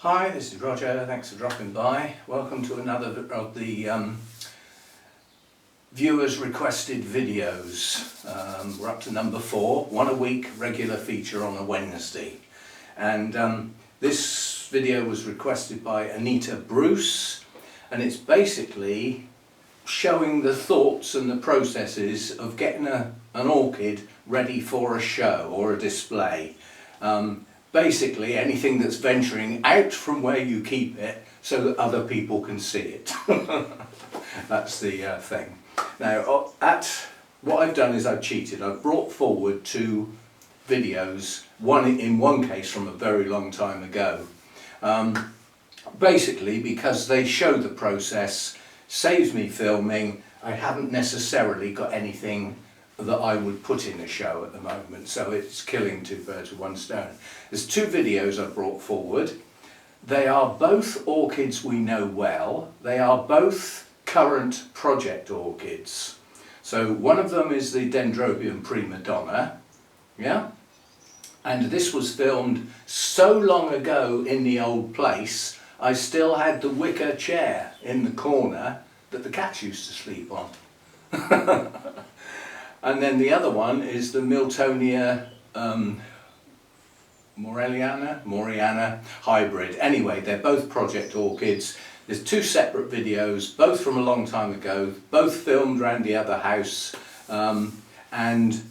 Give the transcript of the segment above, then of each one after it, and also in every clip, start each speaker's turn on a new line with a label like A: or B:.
A: Hi, this is Roger. Thanks for dropping by. Welcome to another of the viewers requested videos. We're up to number 4, one a week, regular feature on a Wednesday. And this video was requested by Anita Bruce, and it's basically showing the thoughts and the processes of getting an orchid ready for a show or a display. Basically anything that's venturing out from where you keep it so that other people can see it. That's the thing. Now, what I've done is I've cheated. I've brought forward 2 videos, in one case from a very long time ago. Basically because they show the process, saves me filming. I haven't necessarily got anything that I would put in a show at the moment, so it's killing 2 birds with one stone. There's 2 videos I've brought forward. They are both orchids we know well. They are both current project orchids. So one of them is the Dendrobium prima donna, yeah? And this was filmed so long ago in the old place, I still had the wicker chair in the corner that the cats used to sleep on. And then the other one is the Miltonia Moriana hybrid. Anyway, they're both project orchids. There's 2 separate videos, both from a long time ago, both filmed around the other house. And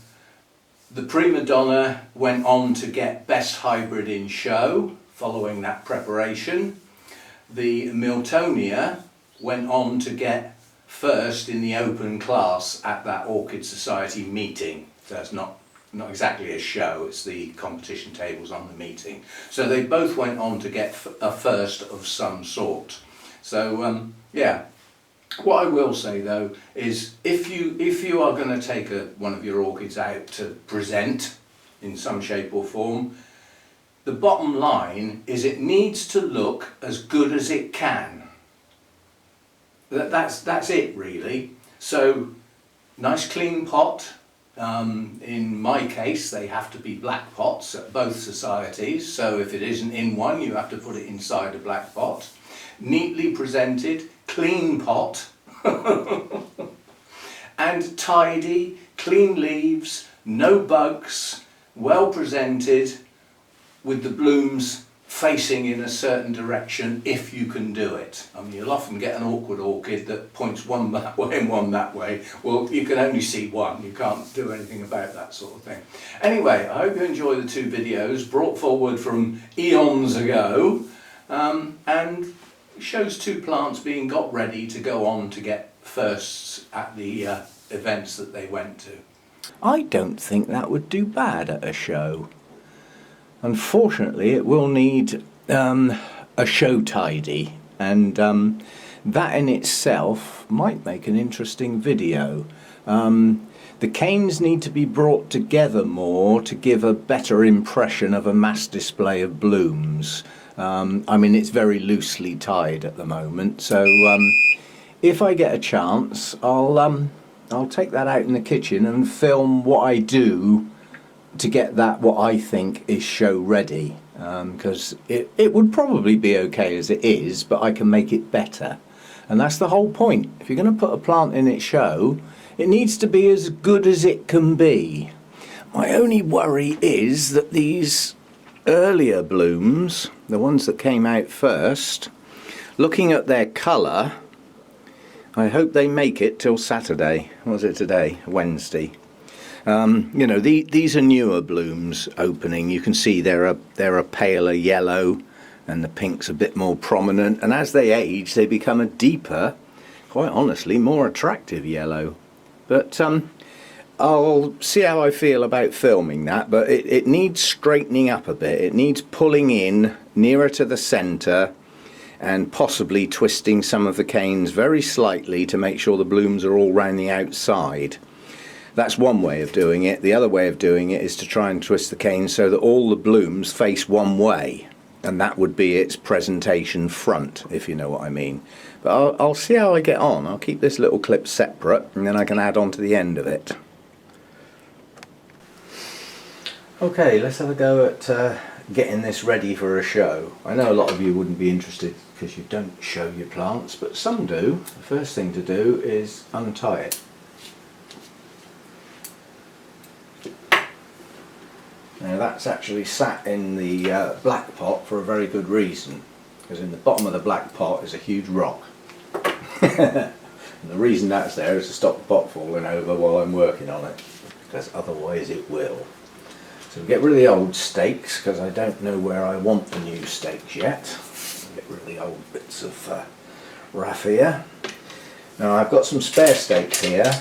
A: the Prima Donna went on to get Best Hybrid in Show following that preparation. The Miltonia went on to get first in the open class at that Orchid Society meeting. So it's not exactly a show, it's the competition tables on the meeting. So they both went on to get a first of some sort. So yeah, what I will say though is if you are going to take one of your orchids out to present in some shape or form, the bottom line is it needs to look as good as it can. That's it really. So nice clean pot. In my case they have to be black pots at both societies, so if it isn't in one you have to put it inside a black pot. Neatly presented, clean pot and tidy, clean leaves, no bugs, well presented with the blooms facing in a certain direction if you can do it. I mean, you'll often get an awkward orchid that points one that way and one that way. Well, you can only see one, you can't do anything about that sort of thing. Anyway, I hope you enjoy the 2 videos brought forward from eons ago, and shows 2 plants being got ready to go on to get firsts at the events that they went to. I don't think that would do bad at a show. Unfortunately, it will need a show tidy, and that in itself might make an interesting video. The canes need to be brought together more to give a better impression of a mass display of blooms. I mean, it's very loosely tied at the moment, so if I get a chance, I'll take that out in the kitchen and film what I do to get that what I think is show ready, because it would probably be okay as it is, but I can make it better, and that's the whole point. If you're going to put a plant in its show, it needs to be as good as it can be. My only worry is that these earlier blooms, the ones that came out first, looking at their colour, I hope they make it till Saturday. What was it today? Wednesday. You know, these are newer blooms opening. You can see they're a paler yellow and the pink's a bit more prominent, and as they age they become a deeper, quite honestly more attractive yellow. But I'll see how I feel about filming that, but it needs straightening up a bit. It needs pulling in nearer to the centre and possibly twisting some of the canes very slightly to make sure the blooms are all round the outside. That's one way of doing it. The other way of doing it is to try and twist the cane so that all the blooms face one way, and that would be its presentation front, if you know what I mean. But I'll see how I get on. I'll keep this little clip separate and then I can add on to the end of it. Okay, let's have a go at
B: getting this ready for a show. I know a lot of you wouldn't be interested because you don't show your plants, but some do. The first thing to do is untie it. Now that's actually sat in the black pot for a very good reason, because in the bottom of the black pot is a huge rock. And the reason that's there is to stop the pot falling over while I'm working on it, because otherwise it will. So get rid of the old stakes, because I don't know where I want the new stakes yet. Get rid of the old bits of raffia. Now I've got some spare stakes here.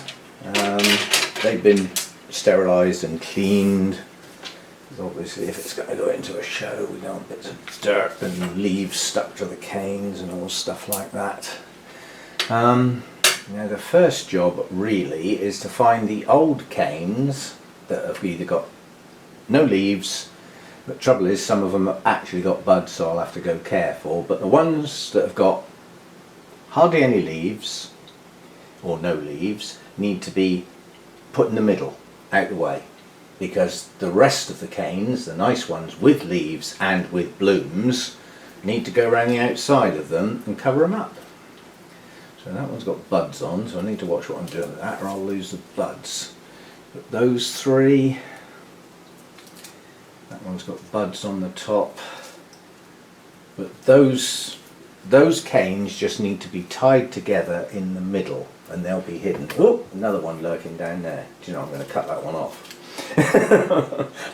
B: They've been sterilised and cleaned. Obviously if it's going to go into a show we don't want bits of dirt and leaves stuck to the canes and all stuff like that. Now the first job really is to find the old canes that have either got no leaves, but the trouble is some of them have actually got buds, so I'll have to go careful, but the ones that have got hardly any leaves or no leaves need to be put in the middle, out the way, because the rest of the canes, the nice ones with leaves and with blooms, need to go around the outside of them and cover them up. So that one's got buds on, so I need to watch what I'm doing with that or I'll lose the buds. But those three, that one's got buds on the top, but those canes just need to be tied together in the middle and they'll be hidden. Oh, another one lurking down there. Do you know, I'm going to cut that one off.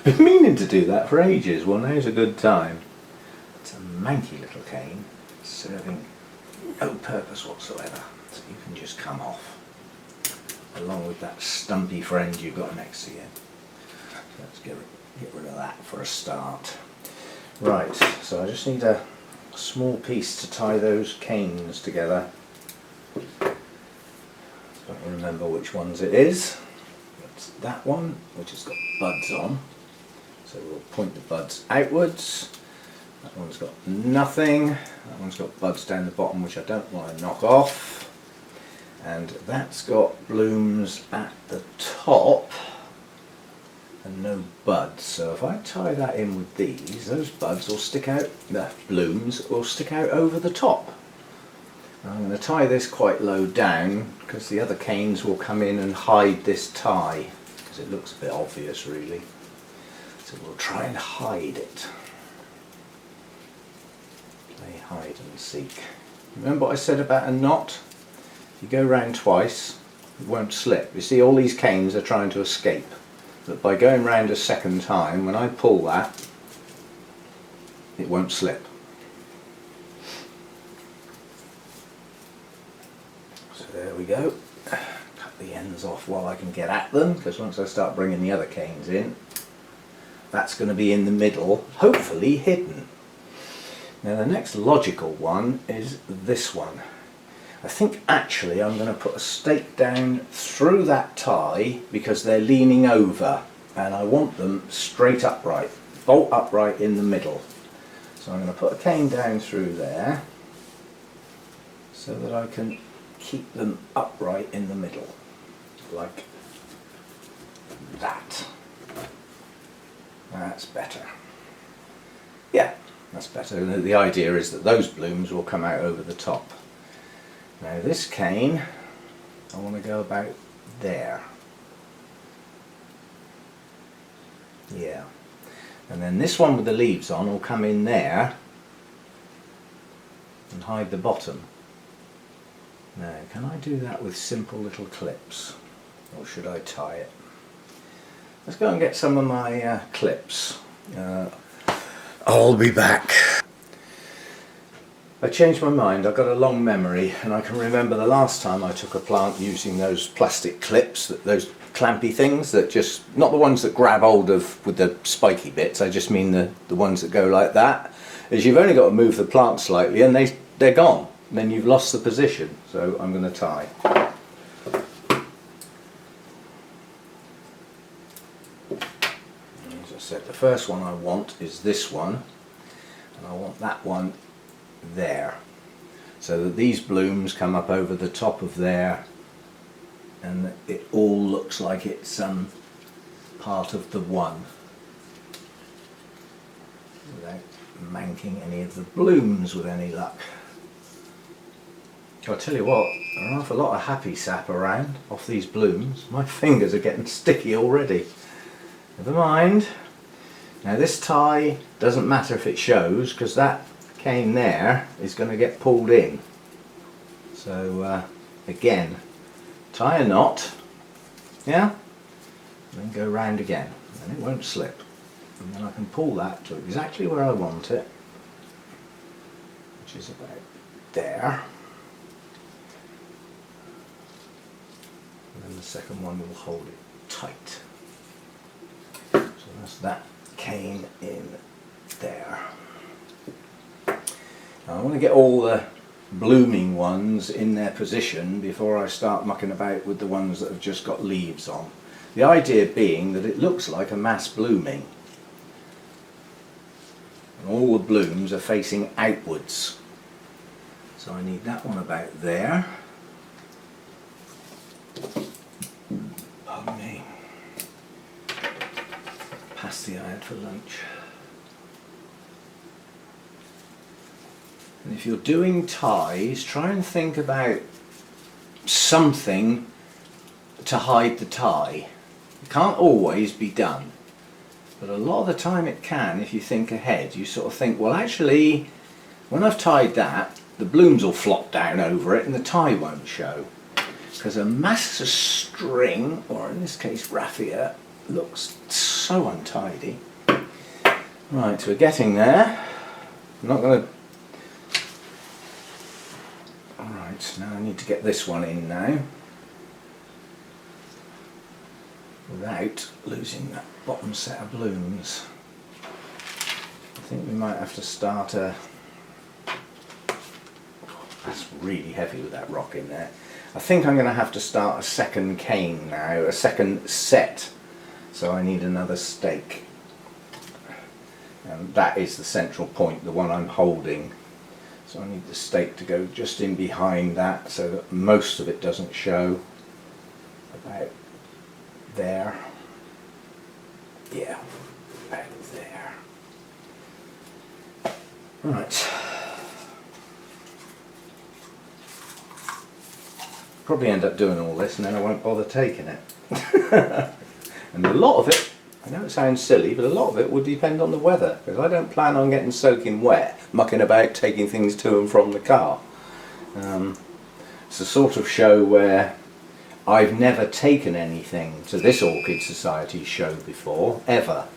B: Been meaning to do that for ages. Well, now's a good time. It's a manky little cane serving no purpose whatsoever, so you can just come off along with that stumpy friend you've got next to you. So let's get rid of that for a start. Right, so I just need a small piece to tie those canes together. I don't remember which ones it is. It's that one, which has got buds on, so we'll point the buds outwards. That one's got nothing. That one's got buds down the bottom, which I don't want to knock off. And that's got blooms at the top and no buds. So if I tie that in with these, those buds will stick out, the blooms will stick out over the top. I'm going to tie this quite low down because the other canes will come in and hide this tie, because it looks a bit obvious really. So we'll try and hide it. Play hide and seek. Remember what I said about a knot? If you go round twice, it won't slip. You see, all these canes are trying to escape, but by going round a second time, when I pull that, it won't slip. So there we go. Cut the ends off while I can get at them, because once I start bringing the other canes in, that's going to be in the middle, hopefully hidden. Now the next logical one is this one. I think actually I'm going to put a stake down through that tie because they're leaning over and I want them straight upright, bolt upright in the middle. So I'm going to put a cane down through there so that I can keep them upright in the middle, like that. That's better. Yeah, that's better. The idea is that those blooms will come out over the top. Now this cane, I want to go about there. Yeah. And then this one with the leaves on will come in there and hide the bottom. Now, can I do that with simple little clips? Or should I tie it? Let's go and get some of my clips. I'll be back. I changed my mind. I've got a long memory and I can remember the last time I took a plant using those plastic clips, those clampy things that just, not the ones that grab hold of with the spiky bits, I just mean the ones that go like that, is you've only got to move the plant slightly and they're gone. And then you've lost the position. So I'm going to tie. As I said, the first one I want is this one, and I want that one there, so that these blooms come up over the top of there and it all looks like it's part of the one. without manking any of the blooms with any luck. I'll tell you what, there are an awful lot of happy sap around off these blooms. My fingers are getting sticky already. Never mind. Now this tie doesn't matter if it shows, because that cane there is going to get pulled in. So again, tie a knot, yeah, and then go round again, and it won't slip. And then I can pull that to exactly where I want it, which is about there. And then the second one will hold it tight. So that's that cane in there. Now I want to get all the blooming ones in their position before I start mucking about with the ones that have just got leaves on. The idea being that it looks like a mass blooming. And all the blooms are facing outwards. So I need that one about there. Pardon me. Pasty I had for lunch. And if you're doing ties, try and think about something to hide the tie. It can't always be done, but a lot of the time it can if you think ahead. You sort of think, well actually, when I've tied that, the blooms will flop down over it and the tie won't show. Because a mass of string, or in this case raffia, looks so untidy. Right, we're getting there. I'm not going to... Alright, now I need to get this one in now, without losing that bottom set of blooms. I think we might have to start a... That's really heavy with that rock in there. I think I'm going to have to start a second cane now, a second set. So I need another stake. And that is the central point, the one I'm holding. So I need the stake to go just in behind that so that most of it doesn't show. About there. Yeah, about there. Right. Probably end up doing all this and then I won't bother taking it. And a lot of it, I know it sounds silly, but a lot of it would depend on the weather, because I don't plan on getting soaking wet, mucking about taking things to and from the car. It's the sort of show where I've never taken anything to this Orchid Society show before, ever.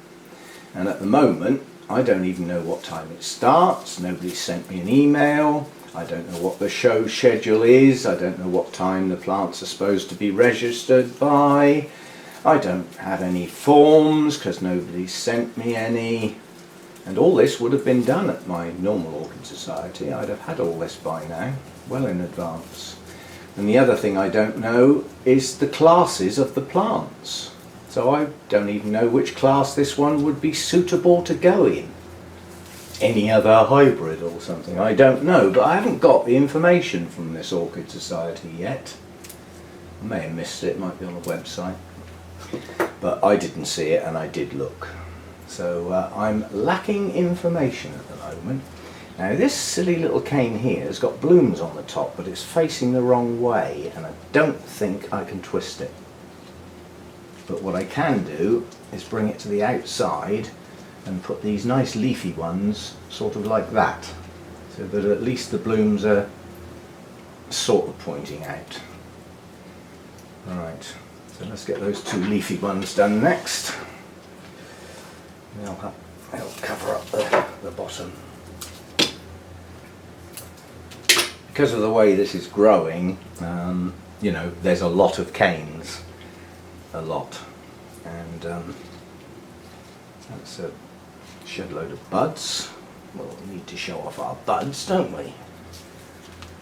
B: And at the moment, I don't even know what time it starts, nobody's sent me an email, I don't know what the show schedule is, I don't know what time the plants are supposed to be registered by. I don't have any forms because nobody's sent me any, and all this would have been done at my normal Orchid Society. I'd have had all this by now, well in advance. And the other thing I don't know is the classes of the plants. So I don't even know which class this one would be suitable to go in. Any other hybrid or something, I don't know, but I haven't got the information from this Orchid Society yet. I may have missed it, it might be on the website. But I didn't see it and I did look. So I'm lacking information at the moment. Now this silly little cane here has got blooms on the top, but it's facing the wrong way and I don't think I can twist it. But what I can do is bring it to the outside and put these nice leafy ones sort of like that, so that at least the blooms are sort of pointing out. Alright. So let's get those two leafy ones done next. They'll cover up the bottom. Because of the way this is growing, you know, there's a lot of canes. A lot. And that's a shed load of buds. Well, we need to show off our buds, don't we?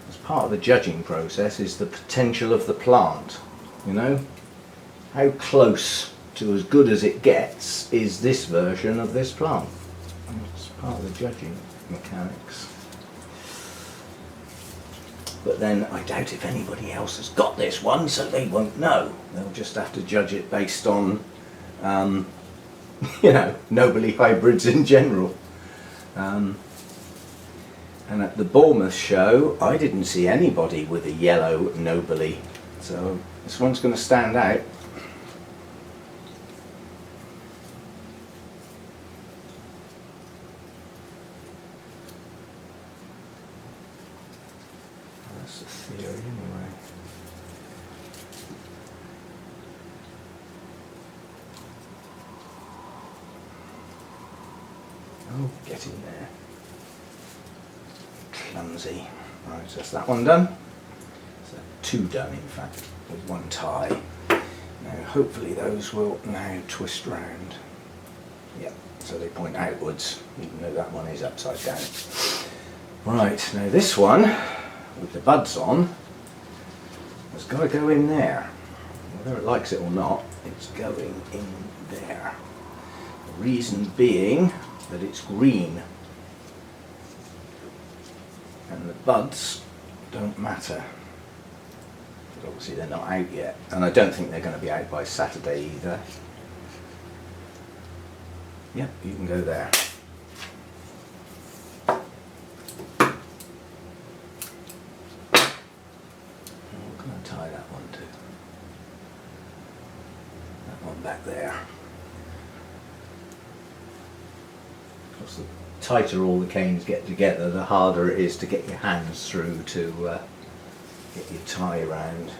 B: As part of the judging process is the potential of the plant, you know? How close to as good as it gets is this version of this plant? It's part of the judging mechanics. But then I doubt if anybody else has got this one, so they won't know. They'll just have to judge it based on, you know, nobly hybrids in general. And at the Bournemouth show, I didn't see anybody with a yellow nobile, so this one's going to stand out. That's the theory anyway. Oh, get in there. Clumsy. Right, so that's that one done. So 2 done in fact, with 1 tie. Now hopefully those will now twist round. Yep, so they point outwards, even though that one is upside down. Right, now this one, with the buds on, has got to go in there. Whether it likes it or not, it's going in there. The reason being that it's green. And the buds don't matter. But obviously they're not out yet. And I don't think they're going to be out by Saturday either. Yep, you can go there. I'm going to tie that one to. That one back there. Because the tighter all the canes get together, the harder it is to get your hands through to get your tie around.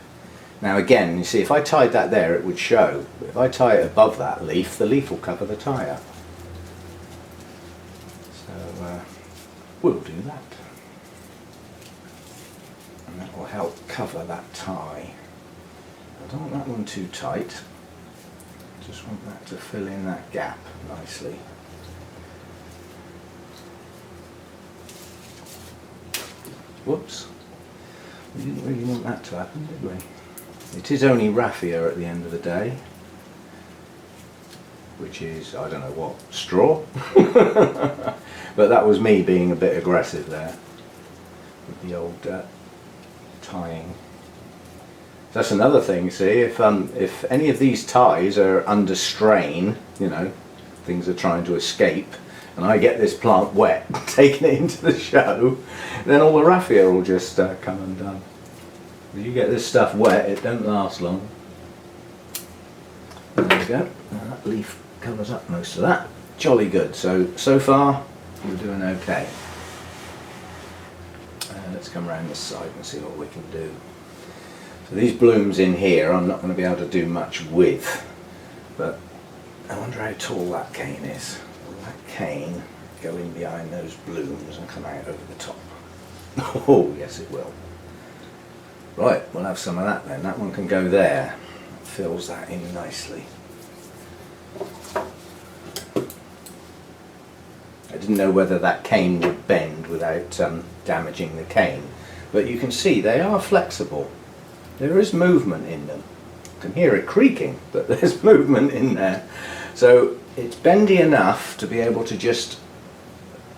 B: Now again, you see, if I tied that there, it would show. But if I tie it above that leaf, the leaf will cover the tie up. So we'll do that. And that will help cover that tie. I don't want that one too tight. Just want that to fill in that gap nicely. Whoops, we didn't really want that to happen, did we? It is only raffia at the end of the day, which is, I don't know what, straw? But that was me being a bit aggressive there with the old tying. That's another thing, see, if any of these ties are under strain, you know, things are trying to escape, and I get this plant wet, taking it into the show, then all the raffia will just come undone. If you get this stuff wet, it don't last long. There we go. Now that leaf covers up most of that. Jolly good. So far, we're doing okay. Let's come around this side and see what we can do. So these blooms in here, I'm not going to be able to do much with, but I wonder how tall that cane is. That cane go in behind those blooms and come out over the top. Oh yes it will. Right, we'll have some of that then. That one can go there. That fills that in nicely. I didn't know whether that cane would bend without damaging the cane, but you can see they are flexible. There is movement in them. You can hear it creaking, but there's movement in there. So it's bendy enough to be able to just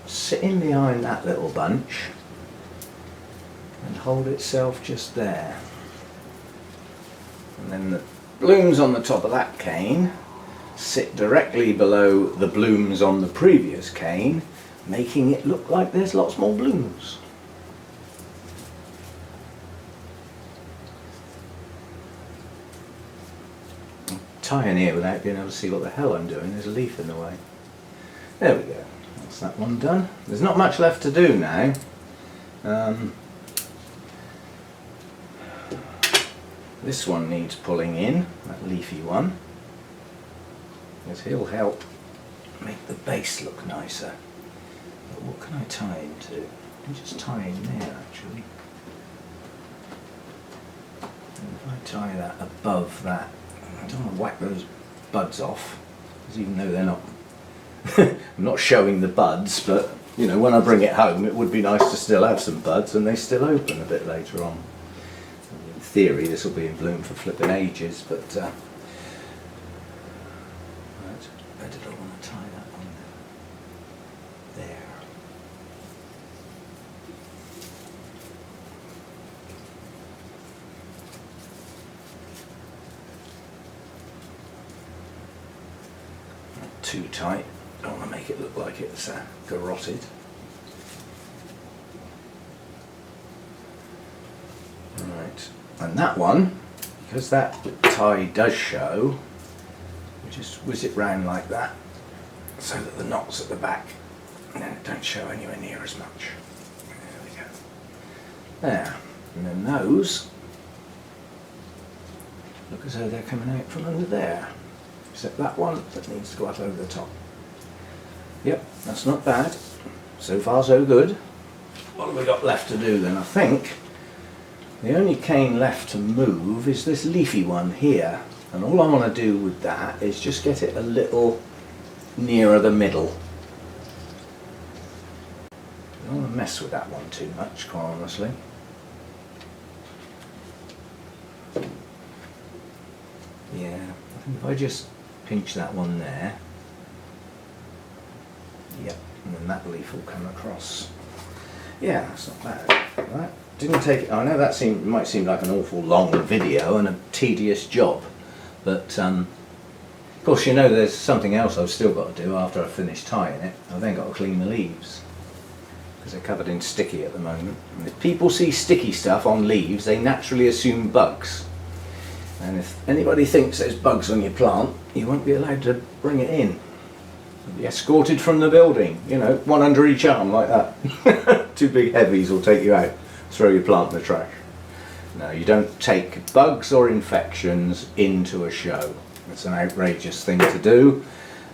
B: sit in behind that little bunch and hold itself just there. And then the blooms on the top of that cane sit directly below the blooms on the previous cane, making it look like there's lots more blooms. Tying here without being able to see what the hell I'm doing. There's a leaf in the way. There we go. That's that one done. There's not much left to do now. This one needs pulling in, that leafy one, because he'll help make the base look nicer. But what can I tie into? I can just tie in there actually. And if I tie that above that, I don't want to whack those buds off, because even though they're not, I'm not showing the buds, but you know, when I bring it home it would be nice to still have some buds and they still open a bit later on. In theory this will be in bloom for flipping ages, but right, where did I want to tie that on there? Not too tight, don't want to make make it look like it's garroted. Right, and that one, because that tie does show, we just whiz it round like that so that the knots at the back don't show anywhere near as much. There we go. There, and then those look as though they're coming out from under there, except that one that needs to go up over the top. Yep, that's not bad. So far so good. What have we got left to do then? I think the only cane left to move is this leafy one here, and all I want to do with that is just get it a little nearer the middle. I don't want to mess with that one too much, quite honestly. Yeah, I think if I just pinch that one there, yep, and then that leaf will come across. Yeah, that's not bad. That didn't take. I know that might seem like an awful long video and a tedious job, but of course, you know, there's something else I've still got to do after I've finished tying it. I've then got to clean the leaves because they're covered in sticky at the moment. And if people see sticky stuff on leaves, they naturally assume bugs. And if anybody thinks there's bugs on your plant, you won't be allowed to bring it in. You'll be escorted from the building, you know, one under each arm like that. Two big heavies will take you out, throw your plant in the trash. No, you don't take bugs or infections into a show. It's an outrageous thing to do,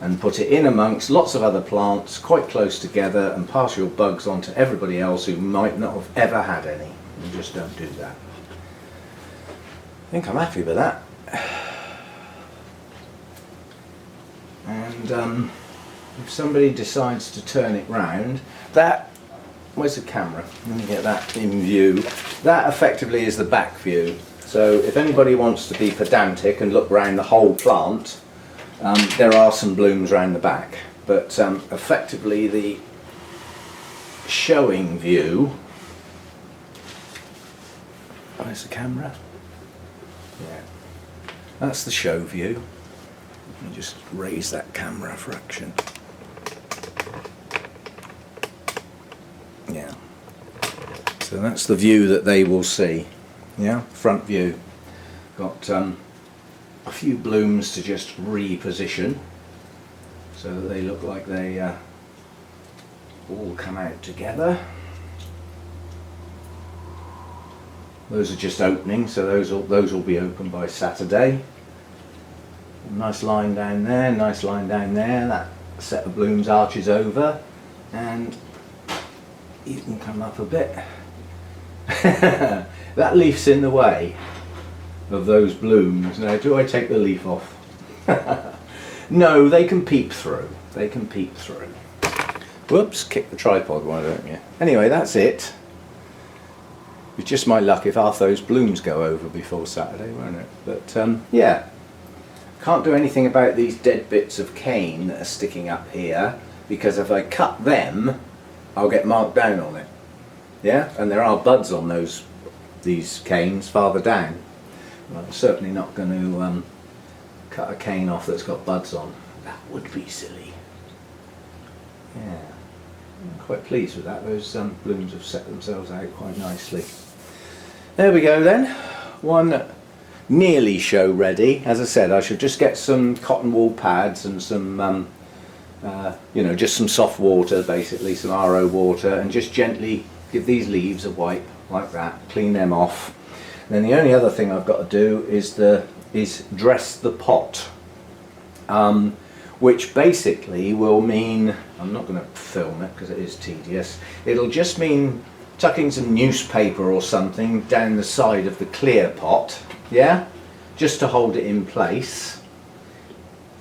B: and put it in amongst lots of other plants quite close together and pass your bugs on to everybody else who might not have ever had any. You just don't do that. I think I'm happy with that. And if somebody decides to turn it round, that, where's the camera? Let me get that in view. That effectively is the back view. So if anybody wants to be pedantic and look round the whole plant, there are some blooms round the back. But effectively the showing view, where's the camera? Yeah, that's the show view. Let me just raise that camera a fraction. Yeah, so that's the view that they will see. Yeah, front view. Got a few blooms to just reposition so that they look like they all come out together. Those are just opening, so those will be open by Saturday. Nice line down there, nice line down there. That set of blooms arches over, and you can come up a bit. That leaf's in the way of those blooms. Now, do I take the leaf off? No, they can peep through. They can peep through. Whoops, kick the tripod, why don't you? Anyway, that's it. It's just my luck if half those blooms go over before Saturday, won't it? But yeah, can't do anything about these dead bits of cane that are sticking up here, because if I cut them, I'll get marked down on it. Yeah, and there are buds on these canes farther down. Well, I'm certainly not going to cut a cane off that's got buds on. That would be silly. Yeah, I'm quite pleased with that. Those blooms have set themselves out quite nicely. There we go then. One nearly show ready. As I said, I should just get some cotton wool pads and some you know, just some soft water, basically some RO water, and just gently give these leaves a wipe like that, clean them off. And then the only other thing I've got to do is dress the pot, which basically will mean, I'm not going to film it because it is tedious, it'll just mean tucking some newspaper or something down the side of the clear pot, yeah, just to hold it in place,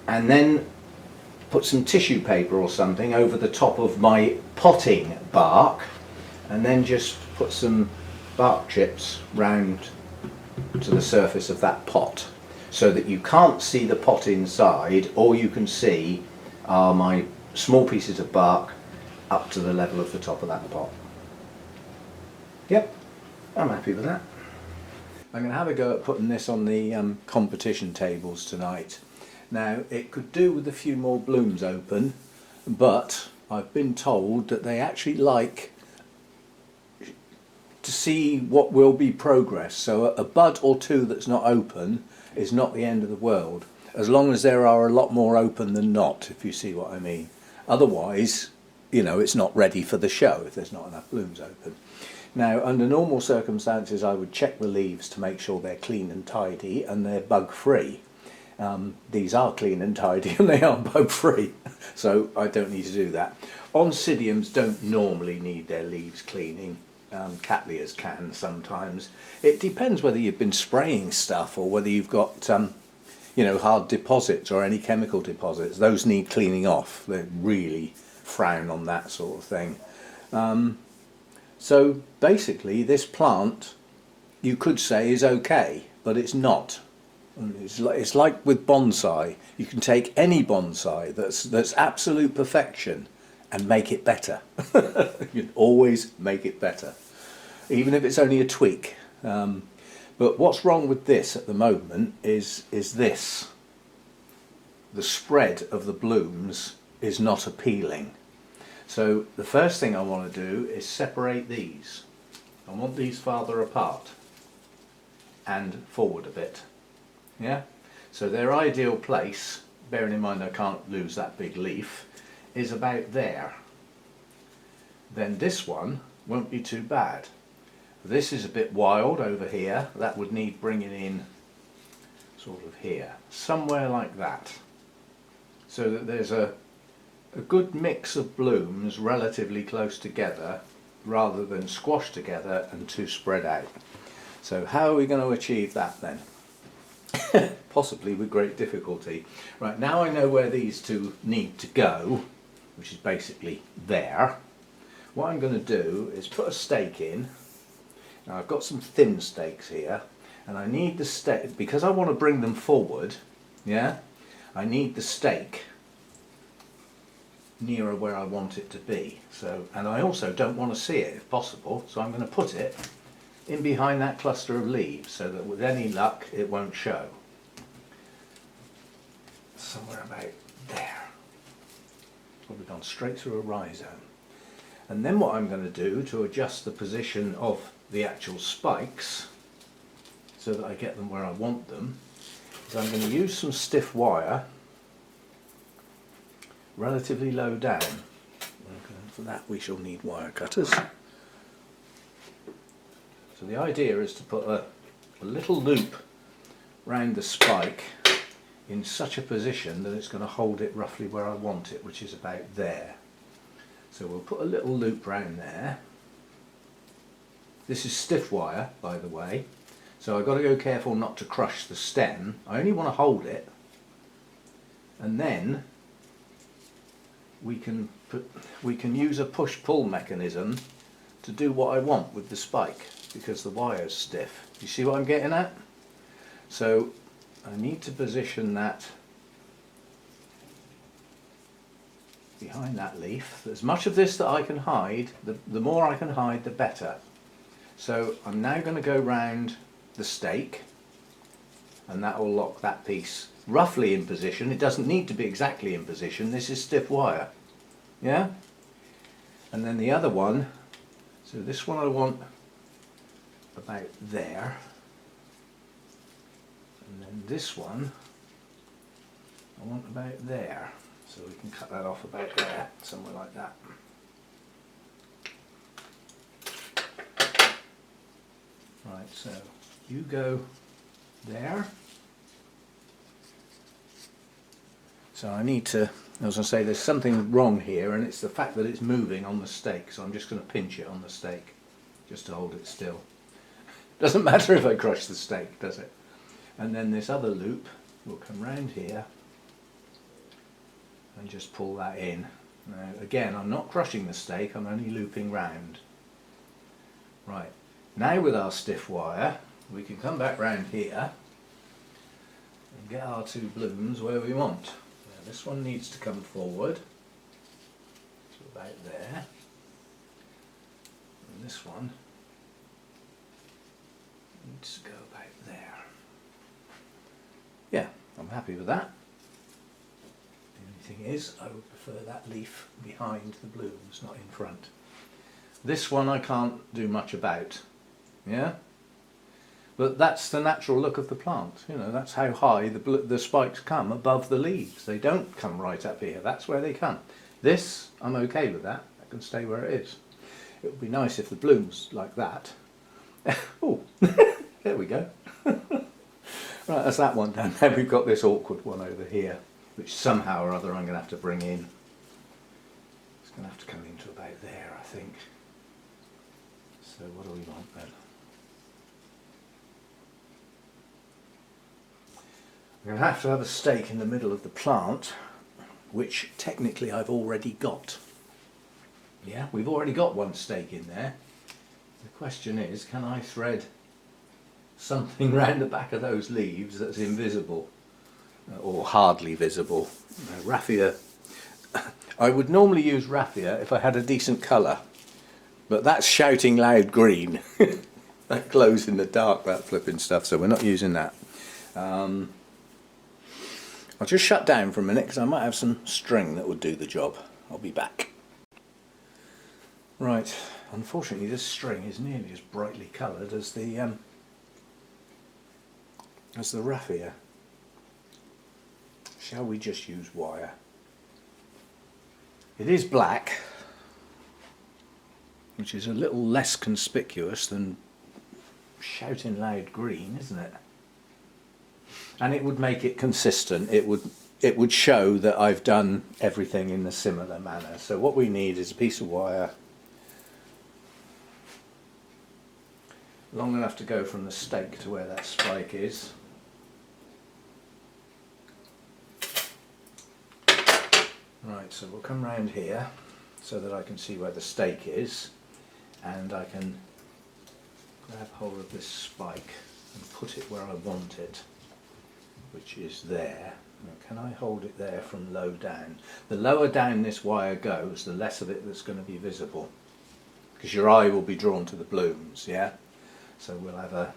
B: and then put some tissue paper or something over the top of my potting bark, and then just put some bark chips round to the surface of that pot so that you can't see the pot inside. All you can see are my small pieces of bark up to the level of the top of that pot. Yep, I'm happy with that. I'm going to have a go at putting this on the competition tables tonight. Now, it could do with a few more blooms open, but I've been told that they actually like to see what will be progress. So a bud or two that's not open is not the end of the world, as long as there are a lot more open than not, if you see what I mean. Otherwise, you know, it's not ready for the show if there's not enough blooms open. Now, under normal circumstances, I would check the leaves to make sure they're clean and tidy and they're bug free. These are clean and tidy and they are bug free, so I don't need to do that. Oncidiums don't normally need their leaves cleaning. Cattleyas can sometimes. It depends whether you've been spraying stuff or whether you've got you know, hard deposits or any chemical deposits. Those need cleaning off. They really frown on that sort of thing. So basically this plant, you could say, is okay, but it's not. It's like with bonsai. You can take any bonsai that's absolute perfection and make it better. You can always make it better, even if it's only a tweak. But what's wrong with this at the moment is this. The spread of the blooms is not appealing. So the first thing I want to do is separate these. I want these farther apart and forward a bit. Yeah? So their ideal place, bearing in mind I can't lose that big leaf, is about there. Then this one won't be too bad. This is a bit wild over here. That would need bringing in sort of here, somewhere like that, so that there's a good mix of blooms relatively close together rather than squashed together and too spread out. So how are we going to achieve that then? Possibly with great difficulty. Right, now I know where these two need to go, which is basically there. What I'm going to do is put a stake in. Now I've got some thin stakes here, and I need the stake, because I want to bring them forward, yeah, I need the stake nearer where I want it to be. So, and I also don't want to see it if possible, so I'm going to put it in behind that cluster of leaves so that with any luck it won't show. Somewhere about there. Probably gone straight through a rhizome. And then what I'm going to do to adjust the position of the actual spikes so that I get them where I want them is I'm going to use some stiff wire relatively low down. And for that we shall need wire cutters. So the idea is to put a little loop round the spike in such a position that it's going to hold it roughly where I want it, which is about there. So we'll put a little loop round there. This is stiff wire, by the way, so I've got to go careful not to crush the stem. I only want to hold it, and then we can use a push-pull mechanism to do what I want with the spike, because the wire's stiff. You see what I'm getting at? So I need to position that behind that leaf. There's much of this that I can hide. The more I can hide, the better. So I'm now going to go round the stake, and that will lock that piece roughly in position. It doesn't need to be exactly in position. This is stiff wire. Yeah? And then the other one, so this one I want about there. And then this one I want about there. So we can cut that off about there, somewhere like that. Right, so you go there. So I need to, I was going to say there's something wrong here, and it's the fact that it's moving on the stake, so I'm just going to pinch it on the stake just to hold it still. Doesn't matter if I crush the stake, does it? And then this other loop will come round here and just pull that in. Now again, I'm not crushing the stake, I'm only looping round. Right, now with our stiff wire we can come back round here and get our two blooms where we want. Now this one needs to come forward to about there, and this one needs to go about there. Yeah, I'm happy with that. thing is, I would prefer that leaf behind the blooms, not in front. This one I can't do much about, yeah? But that's the natural look of the plant, you know, that's how high the spikes come above the leaves. They don't come right up here, that's where they come. This, I'm okay with that, that can stay where it is. It would be nice if the blooms like that. Oh, there we go. Right, that's that one done. Then we've got this awkward one over here, which somehow or other I'm going to have to bring in. It's going to have to come into about there, I think. So what do we want then? I'm going to have a stake in the middle of the plant, which technically I've already got. Yeah, we've already got one stake in there. The question is, can I thread something round the back of those leaves that's invisible or hardly visible? Raffia, I would normally use raffia if I had a decent colour, but that's shouting loud green. That glows in the dark, that flipping stuff, so we're not using that. I'll just shut down for a minute because I might have some string that would do the job. I'll be back. Right, unfortunately this string is nearly as brightly coloured as the raffia. Shall we just use wire? It is black, which is a little less conspicuous than shouting loud green, isn't it? And it would make it consistent. It would show that I've done everything in a similar manner. So what we need is a piece of wire long enough to go from the stake to where that spike is. Right, so we'll come round here so that I can see where the stake is, and I can grab hold of this spike and put it where I want it, which is there. Now, can I hold it there from low down? The lower down this wire goes, the less of it that's going to be visible, because your eye will be drawn to the blooms, yeah? So we'll have a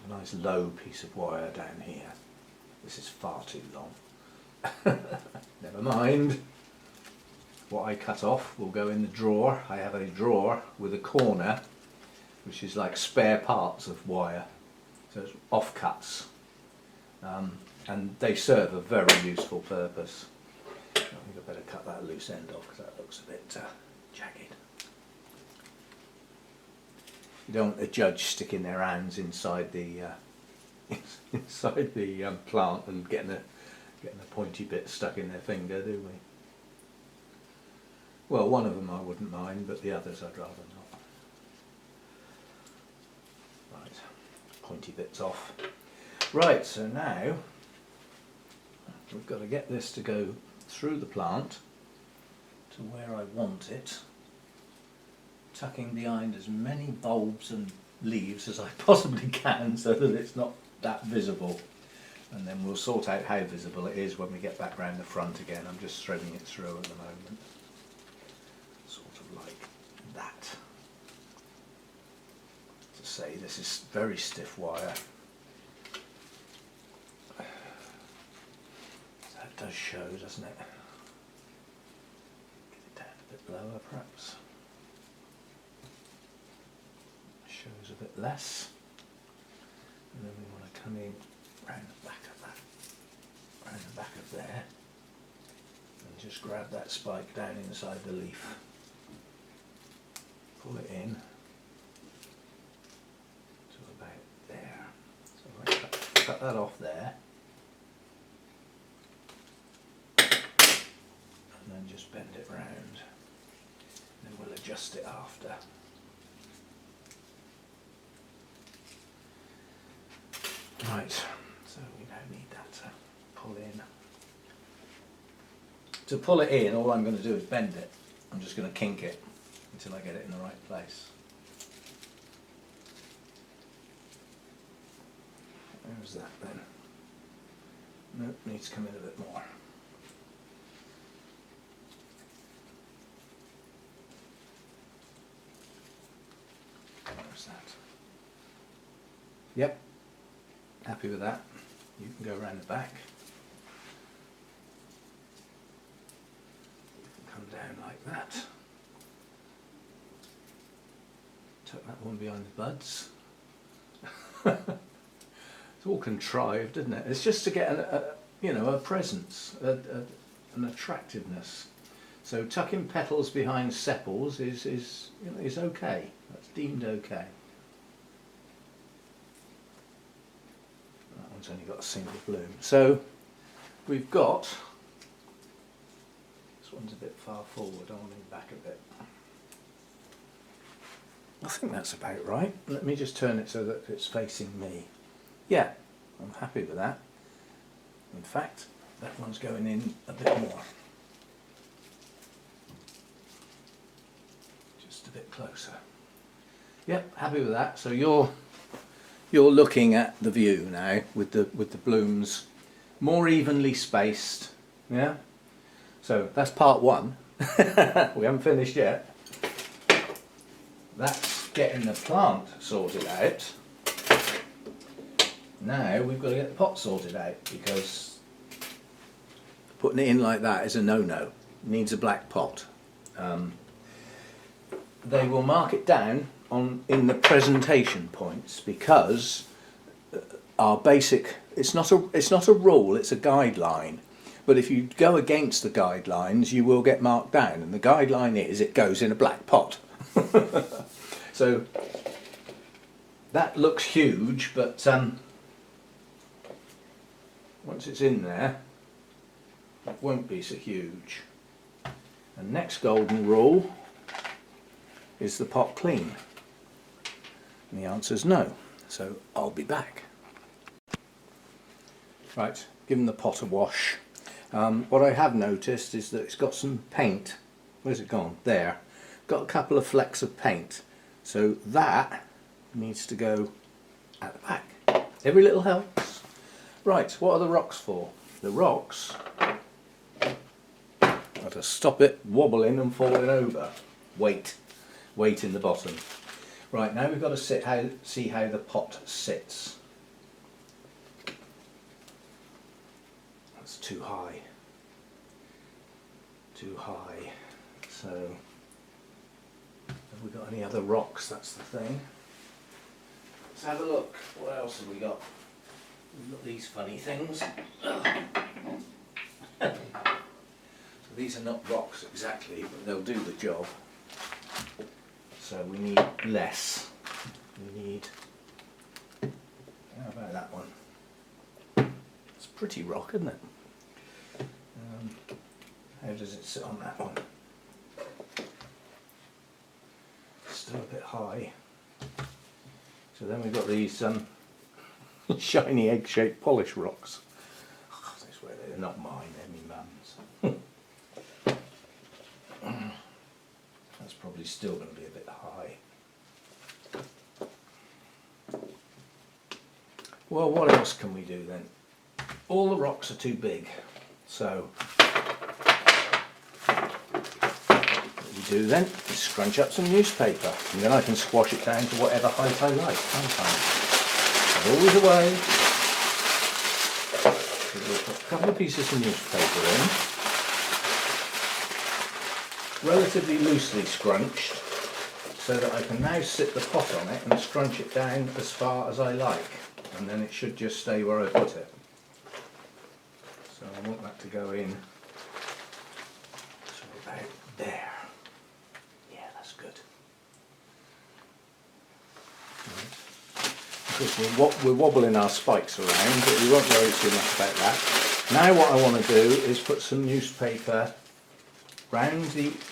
B: nice low piece of wire down here. This is far too long. Never mind. What I cut off will go in the drawer. I have a drawer with a corner which is like spare parts of wire. So it's offcuts. And they serve a very useful purpose. I think I better cut that loose end off because that looks a bit jagged. You don't want a judge sticking their hands inside the plant and getting a pointy bit stuck in their finger, do we? Well, one of them I wouldn't mind, but the others I'd rather not. Right, pointy bits off. Right, so now we've got to get this to go through the plant to where I want it, tucking behind as many bulbs and leaves as I possibly can so that it's not that visible. And then we'll sort out how visible it is when we get back round the front again. I'm just threading it through at the moment. Sort of like that. To say, this is very stiff wire. That does show, doesn't it? Get it down a bit lower perhaps. Shows a bit less. And then we want to come in round the back of that, round the back of there, and just grab that spike down inside the leaf. Pull it in to about there. So I cut that off there, and then just bend it round. Then we'll adjust it after. Right, so we now need that to pull in. To pull it in, all I'm going to do is bend it. I'm just going to kink it until I get it in the right place. There's that then. Nope, needs to come in a bit more. There's that. Yep. Happy with that. You can go around the back.
A: that. Tuck that one behind the buds. It's all contrived, isn't it? It's just to get a presence, an attractiveness. So tucking petals behind sepals is okay. That's deemed okay. That one's only got a single bloom. So we've got, this one's a bit far forward, I want him back a bit. I think that's about right. Let me just turn it so that it's facing me. Yeah, I'm happy with that. In fact, that one's going in a bit more. Just a bit closer. Yep, happy with that. So you're looking at the view now with the blooms more evenly spaced. Yeah. So that's part one. We haven't finished yet. That's getting the plant sorted out. Now we've got to get the pot sorted out, because putting it in like that is a no-no. It needs a black pot. They will mark it down in the presentation points, because our basic, it's not a rule, it's a guideline. But if you go against the guidelines, you will get marked down, and the guideline is it goes in a black pot. So that looks huge, but once it's in there, it won't be so huge. And next golden rule is the pot clean? And the answer is no. So I'll be back. Right, give the pot a wash. What I have noticed is that it's got some paint. Where's it gone? There. Got a couple of flecks of paint. So that needs to go at the back. Every little helps. Right, what are the rocks for? The rocks are to stop it wobbling and falling over. Weight in the bottom. Right, now we've got to see how the pot sits. That's too high. Too high. So, have we got any other rocks? That's the thing. Let's have a look. What else have we got? We've got these funny things. So these are not rocks exactly, but they'll do the job. So we need less. We need, how about that one? It's a pretty rock, isn't it? How does it sit on that one? Still a bit high. So then we've got these shiny egg-shaped polish rocks. Oh, I swear they're not mine, they're my mum's. That's probably still going to be a bit high. Well, what else can we do then? All the rocks are too big, so what we do then is scrunch up some newspaper, and then I can squash it down to whatever height I like, can't I? There's always a way. So we'll put a couple of pieces of newspaper in, relatively loosely scrunched, so that I can now sit the pot on it and scrunch it down as far as I like, and then it should just stay where I put it. So I want that to go in to about there. Yeah, that's good. Right. Of course, we're wobbling our spikes around, but we won't worry too much about that. Now what I want to do is put some newspaper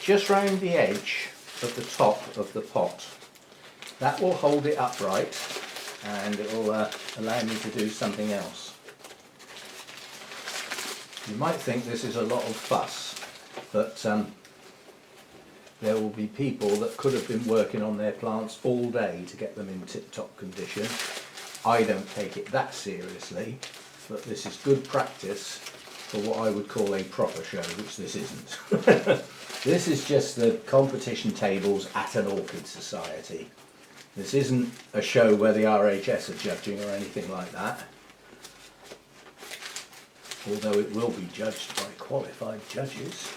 A: just round the edge of the top of the pot. That will hold it upright, and it will allow me to do something else. You might think this is a lot of fuss, but there will be people that could have been working on their plants all day to get them in tip-top condition. I don't take it that seriously, but this is good practice for what I would call a proper show, which this isn't. This is just the competition tables at an orchid society. This isn't a show where the RHS are judging or anything like that, although it will be judged by qualified judges.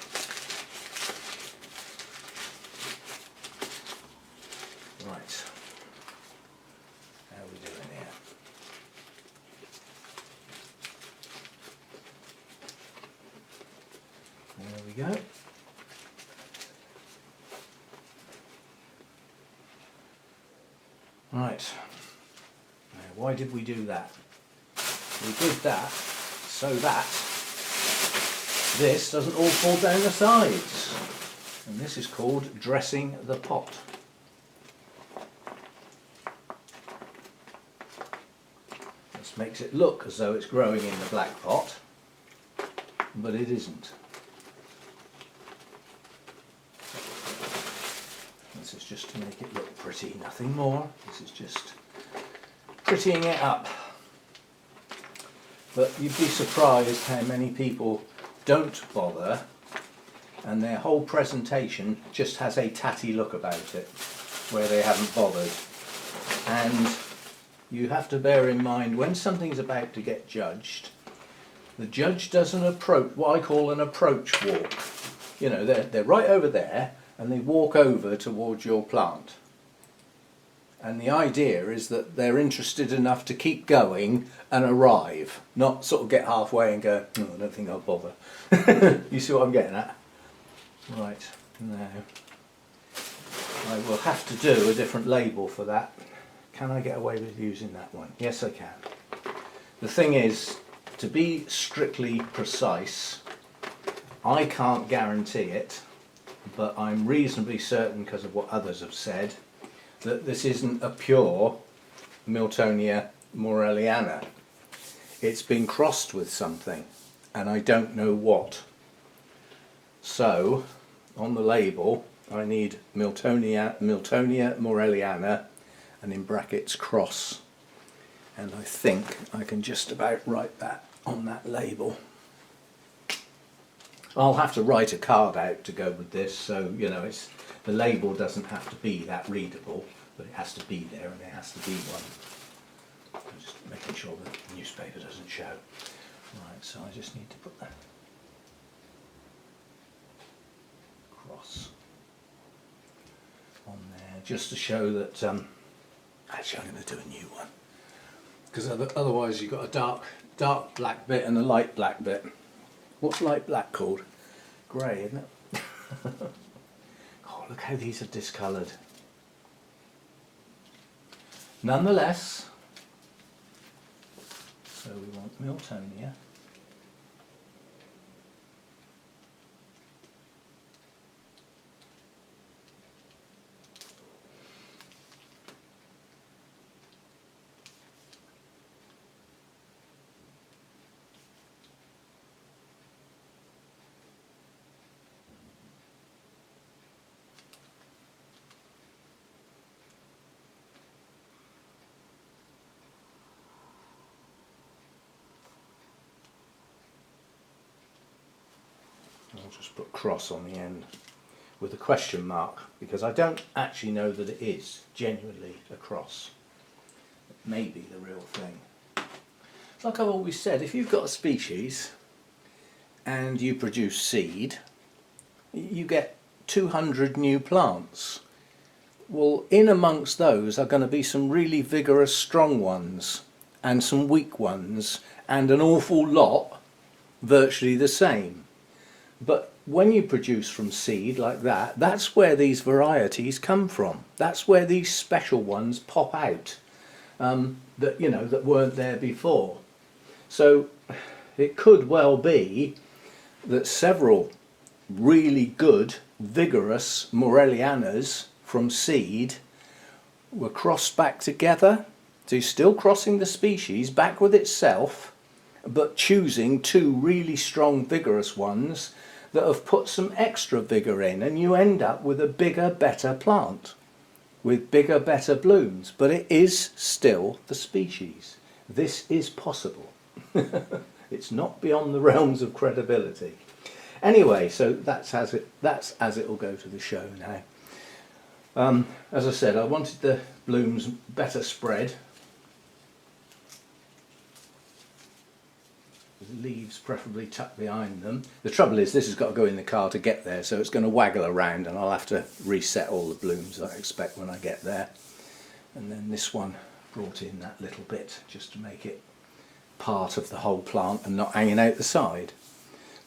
B: we go. Right, now why did we do that? We did that so that this doesn't all fall down the sides. And this is called dressing the pot. This makes it look as though it's growing in the black pot, but it isn't. This is just to make it look pretty, nothing more. This is just prettying it up. But you'd be surprised how many people don't bother, and their whole presentation just has a tatty look about it, where they haven't bothered. And you have to bear in mind, when something's about to get judged, the judge does an approach, what I call an approach walk. You know, they're right over there, and they walk over towards your plant. And the idea is that they're interested enough to keep going and arrive, not sort of get halfway and go, oh, I don't think I'll bother. You see what I'm getting at? Right, now I will have to do a different label for that. Can I get away with using that one? Yes, I can. The thing is, to be strictly precise, I can't guarantee it, but I'm reasonably certain, because of what others have said, that this isn't a pure Miltonia morelliana. It's been crossed with something, and I don't know what. So, on the label, I need Miltonia morelliana, and in brackets cross. And I think I can just about write that on that label. I'll have to write a card out to go with this, so you know, the label doesn't have to be that readable, but it has to be there, and it has to be one. I'm just making sure the newspaper doesn't show. Right, so I just need to put that cross on there, just to show that, actually I'm going to do a new one, because otherwise you've got a dark black bit and a light black bit. What's light black called? Grey, isn't it? Oh, look how these are discoloured. Nonetheless, so we want Miltonia. I'll just put cross on the end with a question mark, because I don't actually know that it is genuinely a cross. It may be the real thing. Like I've always said, if you've got a species and you produce seed, you get 200 new plants. Well, in amongst those are going to be some really vigorous, strong ones and some weak ones, and an awful lot virtually the same. But when you produce from seed like that, that's where these varieties come from. That's where these special ones pop out, that, you know, that weren't there before. So it could well be that several really good, vigorous Morellianas from seed were crossed back together. So still crossing the species back with itself, but choosing two really strong, vigorous ones that have put some extra vigour in, and you end up with a bigger, better plant with bigger, better blooms. But it is still the species. This is possible. It's not beyond the realms of credibility. Anyway, so that's as it will go to the show now. As I said, I wanted the blooms better spread. Leaves preferably tucked behind them. The trouble is, this has got to go in the car to get there, so it's going to waggle around, and I'll have to reset all the blooms I expect when I get there. And then this one brought in that little bit just to make it part of the whole plant and not hanging out the side.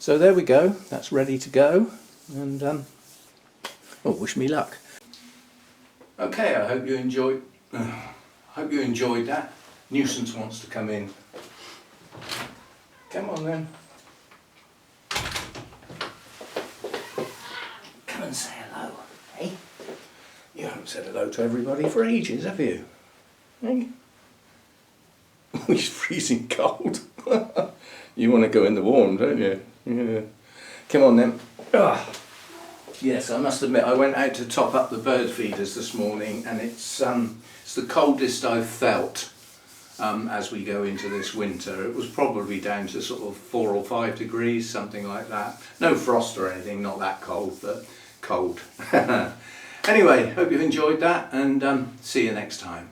B: So there we go, that's ready to go, and well, wish me luck.
A: Okay, I hope you enjoyed that. Nuisance wants to come in. Come on then. Come and say hello, eh? You haven't said hello to everybody for ages, have you? Eh? He's freezing cold. You want to go in the warm, don't you? Yeah. Come on then. Ugh. Yes, I must admit I went out to top up the bird feeders this morning, and it's the coldest I've felt as we go into this winter. It was probably down to sort of 4 or 5 degrees, something like that. No frost or anything, not that cold, but cold. Anyway, hope you've enjoyed that, and see you next time.